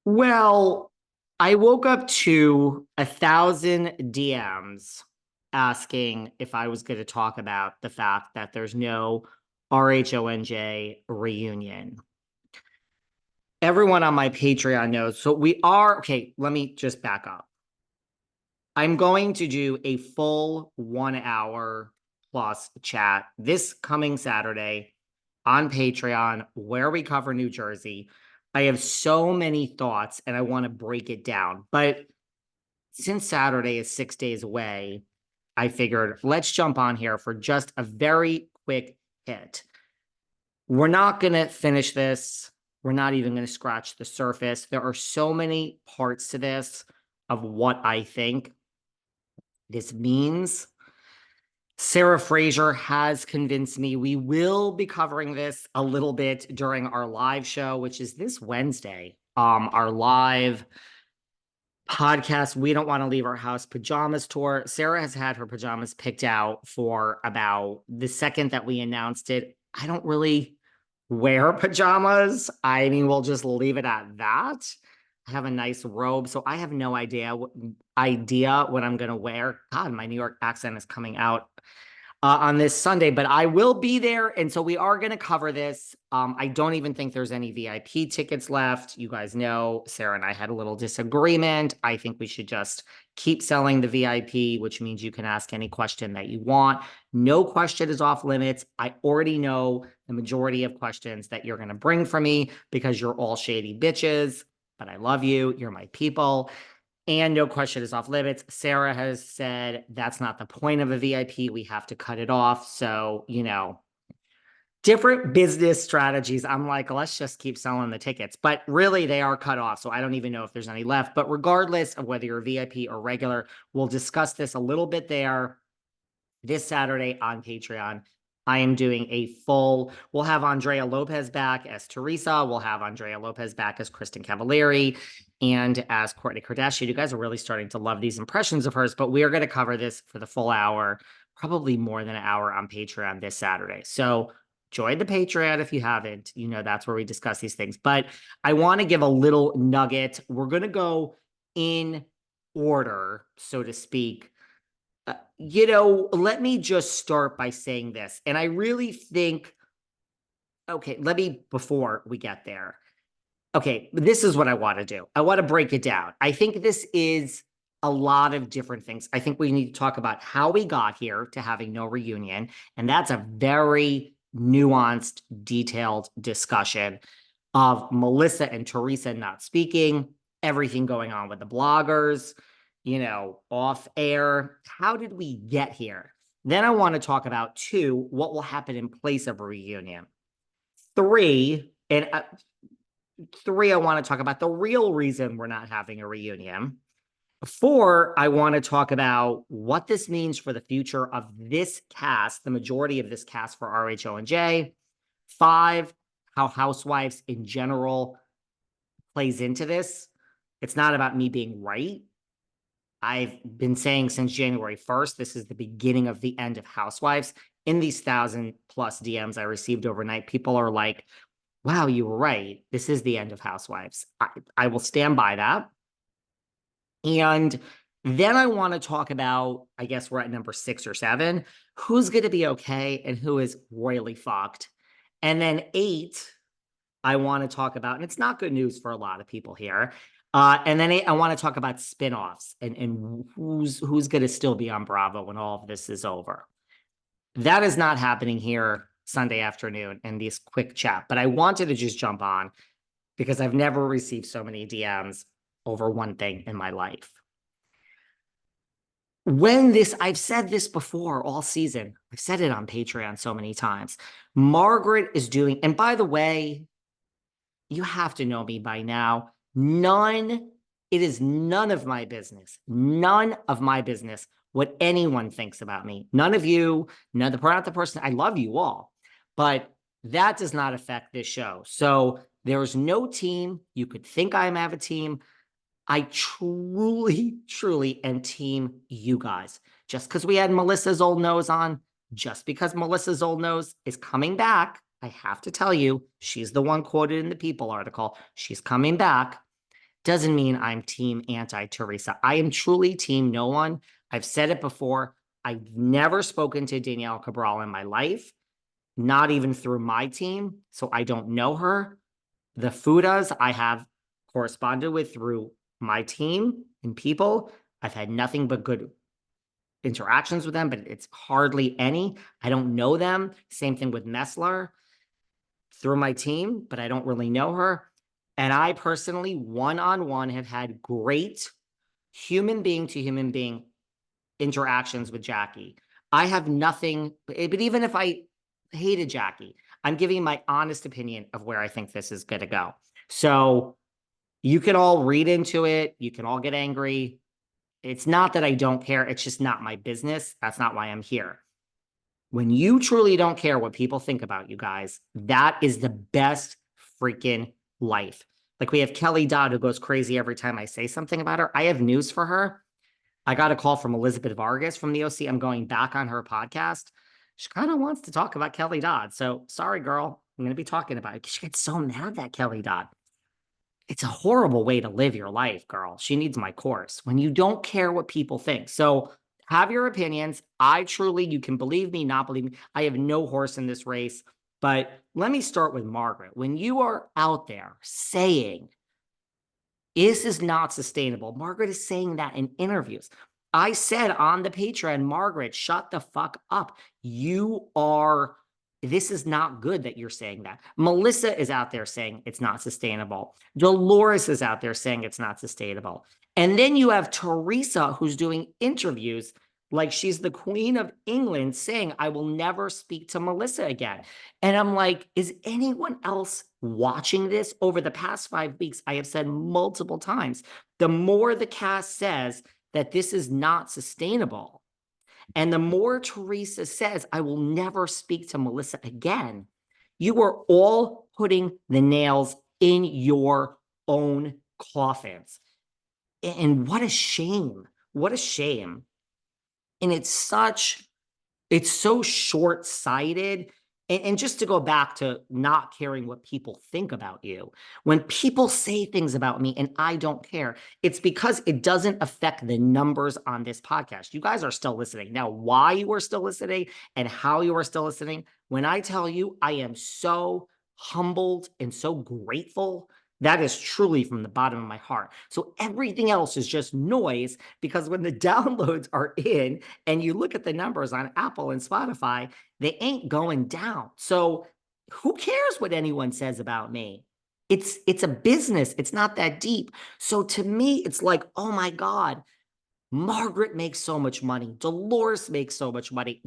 Well, I woke up to 1,000 DMs asking if I was going to talk about the fact that there's no RHONJ reunion. Everyone on my Patreon knows. So we are, okay, let me just back up. I'm going to do a full 1 hour plus chat this coming Saturday on Patreon where we cover New Jersey. I have so many thoughts and I want to break it down. But since Saturday is 6 days away, I figured let's jump on here for just a very quick hit. We're not going to finish this. We're not even going to scratch the surface. There are so many parts to this of what I think this means. Sarah Fraser has convinced me we will be covering this a little bit during our live show, which is this Wednesday. Our live podcast, We Don't Want to Leave Our House pajamas tour. Sarah has had her pajamas picked out for about the second that we announced it. I don't really wear pajamas. I mean, we'll just leave it at that. I have a nice robe, so I have no idea what I'm going to wear. God, my New York accent is coming out on this Sunday, but I will be there. And so we are going to cover this. I don't even think there's any VIP tickets left. You guys know Sarah and I had a little disagreement. I think we should just keep selling the VIP, which means you can ask any question that you want. No question is off limits. I already know the majority of questions that you're going to bring for me because you're all shady bitches, but I love you. You're my people. And no question is off limits. Sarah has said that's not the point of a VIP. We have to cut it off. So, different business strategies. I'm like, let's just keep selling the tickets. But really, they are cut off. So I don't even know if there's any left. But regardless of whether you're a VIP or regular, we'll discuss this a little bit there this Saturday on Patreon. I am doing a we'll have Andrea Lopez back as Teresa. We'll have Andrea Lopez back as Kristen Cavallari and as Kourtney Kardashian. You guys are really starting to love these impressions of hers, but we are going to cover this for the full hour, probably more than an hour on Patreon this Saturday. So join the Patreon if you haven't. That's where we discuss these things. But I want to give a little nugget. We're going to go in order, so to speak. Let me just start by saying this. And I really think, okay, before we get there, okay, this is what I want to do. I want to break it down. I think this is a lot of different things. I think we need to talk about how we got here to having no reunion. And that's a very nuanced, detailed discussion of Melissa and Teresa not speaking, everything going on with the bloggers, off air. How did we get here? Then I want to talk about 2, what will happen in place of a reunion. 3, I want to talk about the real reason we're not having a reunion. 4, I want to talk about what this means for the future of this cast, the majority of this cast for RHONJ. 5, how Housewives in general plays into this. It's not about me being right. I've been saying since January 1st, this is the beginning of the end of Housewives. In these 1,000+ DMs I received overnight, people are like, wow, you were right. This is the end of Housewives. I will stand by that. And then I want to talk about, I guess we're at number 6 or 7, who's going to be okay and who is royally fucked. And then 8, I want to talk about, and it's not good news for a lot of people here. And then I want to talk about spinoffs and who's going to still be on Bravo when all of this is over. That is not happening here Sunday afternoon in this quick chat, but I wanted to just jump on because I've never received so many DMs over one thing in my life. I've said this before all season. I've said it on Patreon so many times. Margaret is doing, and by the way, you have to know me by now. It is none of my business what anyone thinks about me. None of you, not the person, I love you all, but that does not affect this show. So there's no team. You could think I have a team. I truly, truly am team you guys. Just because we had Melissa's old nose on, just because Melissa's old nose is coming back, I have to tell you, she's the one quoted in the People article. She's coming back. doesn't mean I'm team anti-Teresa. I am truly team no one. I've said it before. I've never spoken to Danielle Cabral in my life, not even through my team. So I don't know her. The Fudas I have corresponded with through my team and people. I've had nothing but good interactions with them, but it's hardly any. I don't know them. Same thing with Messler through my team, but I don't really know her. And I personally, one-on-one, have had great human being to human being interactions with Jackie. I have nothing, but even if I hated Jackie, I'm giving my honest opinion of where I think this is going to go. So you can all read into it. You can all get angry. It's not that I don't care. It's just not my business. That's not why I'm here. When you truly don't care what people think about you guys, that is the best freaking life. Like we have Kelly Dodd who goes crazy every time I say something about her. I have news for her. I got a call from Elizabeth Vargas from the OC. I'm going back on her podcast. She kind of wants to talk about Kelly Dodd. So sorry, girl. I'm going to be talking about it. She gets so mad at Kelly Dodd. It's a horrible way to live your life, girl. She needs my course when you don't care what people think. So have your opinions. I truly, you can believe me, not believe me. I have no horse in this race. But let me start with Margaret. When you are out there saying, this is not sustainable, Margaret is saying that in interviews. I said on the Patreon, Margaret, shut the fuck up. This is not good that you're saying that. Melissa is out there saying it's not sustainable. Dolores is out there saying it's not sustainable. And then you have Teresa, who's doing interviews like she's the Queen of England, saying, I will never speak to Melissa again. And I'm like, is anyone else watching this? Over the past 5 weeks, I have said multiple times, the more the cast says that this is not sustainable, and the more Teresa says, I will never speak to Melissa again, you are all putting the nails in your own coffins. And what a shame. What a shame. And it's so short-sighted. And just to go back to not caring what people think about you, when people say things about me and I don't care, it's because it doesn't affect the numbers on this podcast. You guys are still listening. Now, why you are still listening and how you are still listening, when I tell you I am so humbled and so grateful, that is truly from the bottom of my heart. So everything else is just noise, because when the downloads are in and you look at the numbers on Apple and Spotify, they ain't going down. So who cares what anyone says about me? It's a business. It's not that deep. So to me, it's like, oh my God, Margaret makes so much money. Dolores makes so much money.